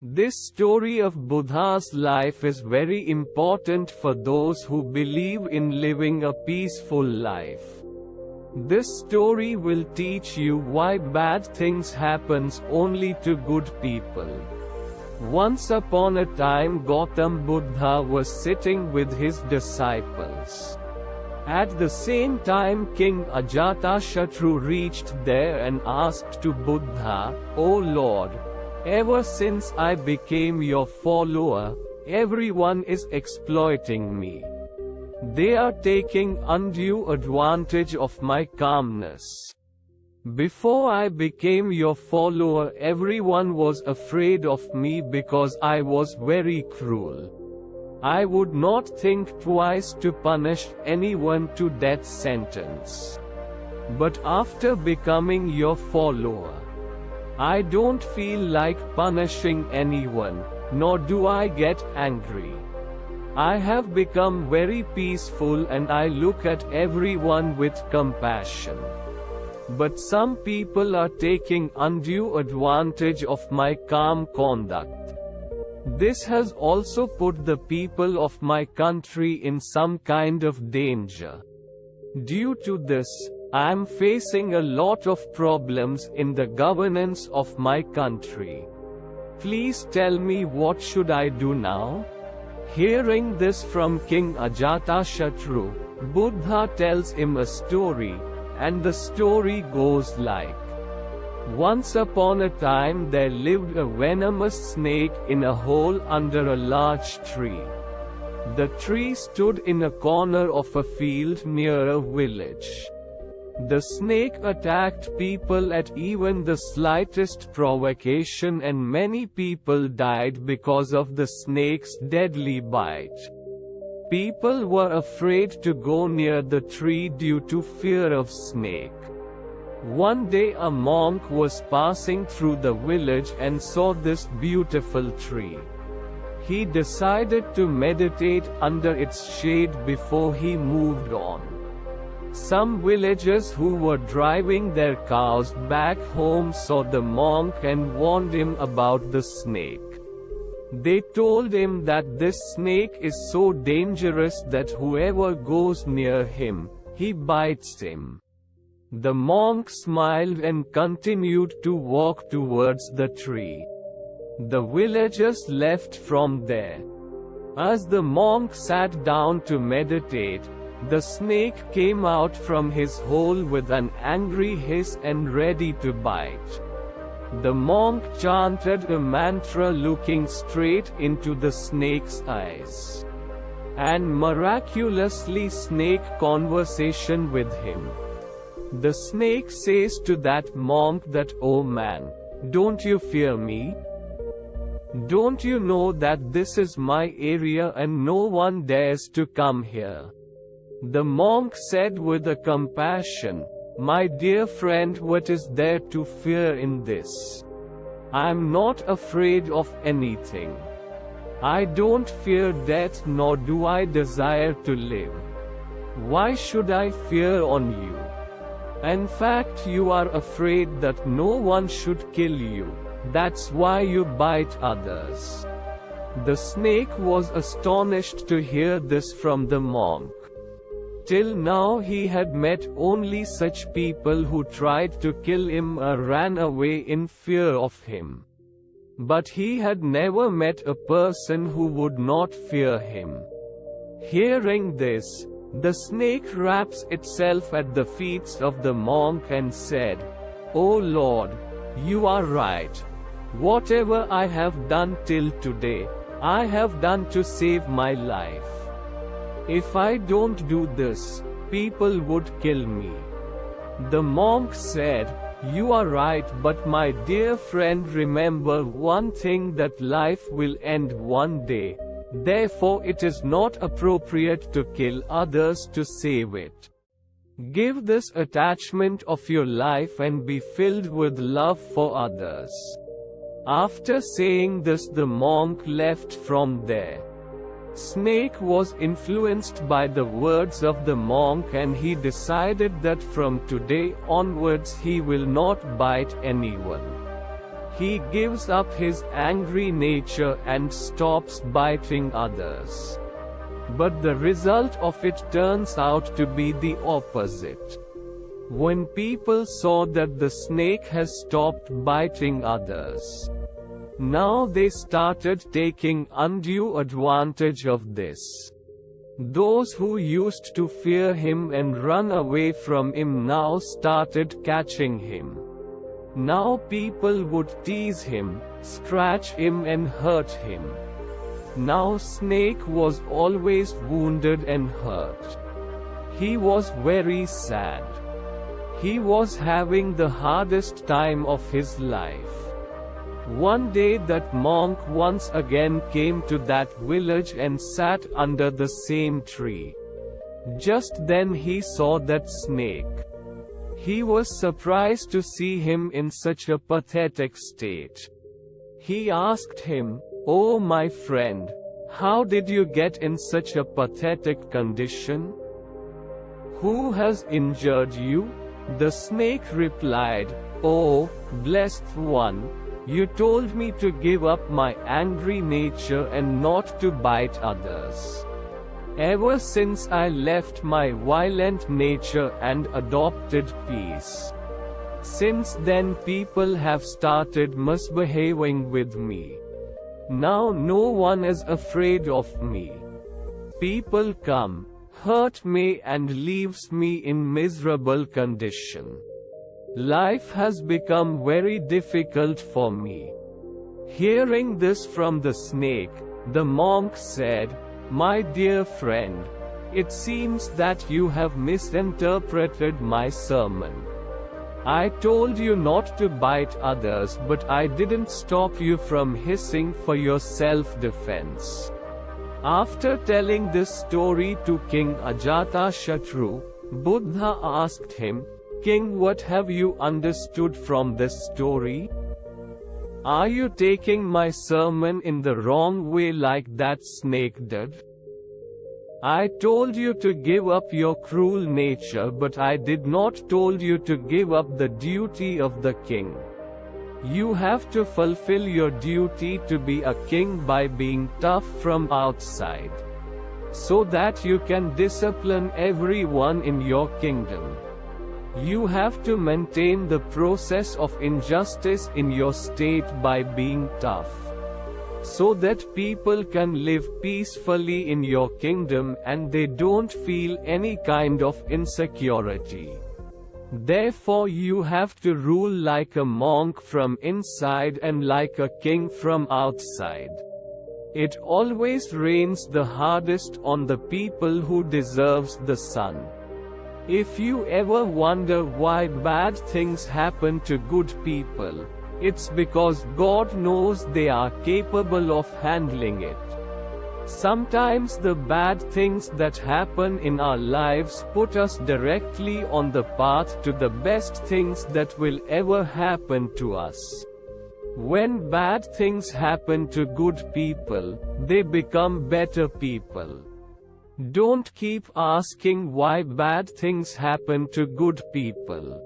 This story of Buddha's life is very important for those who believe in living a peaceful life. This story will teach you why bad things happens only to good people. Once upon a time Gautam Buddha was sitting with his disciples. At the same time King Ajatashatru reached there and asked to Buddha, "O Lord, ever since I became your follower, everyone is exploiting me. They are taking undue advantage of my calmness. Before I became your follower, everyone was afraid of me because I was very cruel. I would not think twice to punish anyone to death sentence. But after becoming your follower, I don't feel like punishing anyone, nor do I get angry. I have become very peaceful and I look at everyone with compassion. But some people are taking undue advantage of my calm conduct. This has also put the people of my country in some kind of danger. Due to this, I am facing a lot of problems in the governance of my country. Please tell me, what should I do now?" Hearing this from King Ajatashatru, Buddha tells him a story, and the story goes like, once upon a time there lived a venomous snake in a hole under a large tree. The tree stood in a corner of a field near a village. The snake attacked people at even the slightest provocation, and many people died because of the snake's deadly bite. People were afraid to go near the tree due to fear of snake. One day a monk was passing through the village and saw this beautiful tree. He decided to meditate under its shade before he moved on. Some villagers who were driving their cows back home saw the monk and warned him about the snake. They told him that this snake is so dangerous that whoever goes near him, he bites him. The monk smiled and continued to walk towards the tree. The villagers left from there. As the monk sat down to meditate, the snake came out from his hole with an angry hiss and ready to bite. The monk chanted a mantra looking straight into the snake's eyes. And miraculously snake conversation with him. The snake says to that monk that, "Oh man, don't you fear me? Don't you know that this is my area and no one dares to come here?" The monk said with a compassion, "My dear friend, what is there to fear in this? I am not afraid of anything. I don't fear death nor do I desire to live. Why should I fear on you? In fact, you are afraid that no one should kill you. That's why you bite others." The snake was astonished to hear this from the monk. Till now he had met only such people who tried to kill him or ran away in fear of him. But he had never met a person who would not fear him. Hearing this, the snake wraps itself at the feet of the monk and said, "O Lord, you are right. Whatever I have done till today, I have done to save my life. If I don't do this, people would kill me." The monk said, "You are right, but my dear friend, remember one thing, that life will end one day. Therefore it is not appropriate to kill others to save it. Give this attachment of your life and be filled with love for others." After saying this, the monk left from there. Snake was influenced by the words of the monk and he decided that from today onwards he will not bite anyone. He gives up his angry nature and stops biting others. But the result of it turns out to be the opposite. When people saw that the snake has stopped biting others, now they started taking undue advantage of this. Those who used to fear him and run away from him now started catching him. Now people would tease him, scratch him and hurt him. Now Snake was always wounded and hurt. He was very sad. He was having the hardest time of his life. One day that monk once again came to that village and sat under the same tree. Just then he saw that snake. He was surprised to see him in such a pathetic state. He asked him, "Oh my friend, how did you get in such a pathetic condition? Who has injured you?" The snake replied, "Oh, blessed one, you told me to give up my angry nature and not to bite others. Ever since I left my violent nature and adopted peace, since then people have started misbehaving with me. Now no one is afraid of me. People come, hurt me and leaves me in miserable condition. Life has become very difficult for me." Hearing this from the snake, the monk said, "My dear friend, it seems that you have misinterpreted my sermon. I told you not to bite others, but I didn't stop you from hissing for your self-defense." After telling this story to King Ajatashatru, Buddha asked him, "King, what have you understood from this story? Are you taking my sermon in the wrong way like that snake did? I told you to give up your cruel nature, but I did not told you to give up the duty of the king. You have to fulfill your duty to be a king by being tough from outside, so that you can discipline everyone in your kingdom. You have to maintain the process of injustice in your state by being tough, so that people can live peacefully in your kingdom and they don't feel any kind of insecurity. Therefore you have to rule like a monk from inside and like a king from outside. It always rains the hardest on the people who deserves the sun. If you ever wonder why bad things happen to good people, it's because God knows they are capable of handling it. Sometimes the bad things that happen in our lives put us directly on the path to the best things that will ever happen to us. When bad things happen to good people, they become better people. Don't keep asking why bad things happen to good people.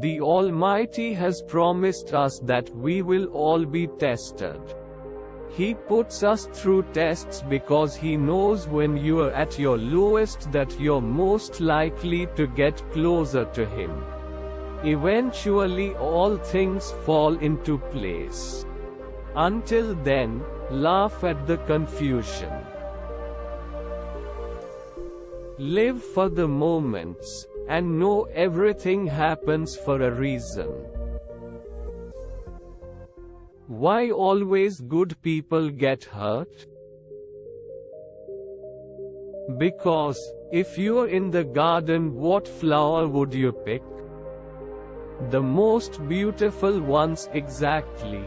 The Almighty has promised us that we will all be tested. He puts us through tests because He knows when you are at your lowest that you're most likely to get closer to Him. Eventually all things fall into place. Until then, laugh at the confusion. Live for the moments, and know everything happens for a reason. Why always good people get hurt? Because, if you're in the garden, what flower would you pick? The most beautiful ones, exactly.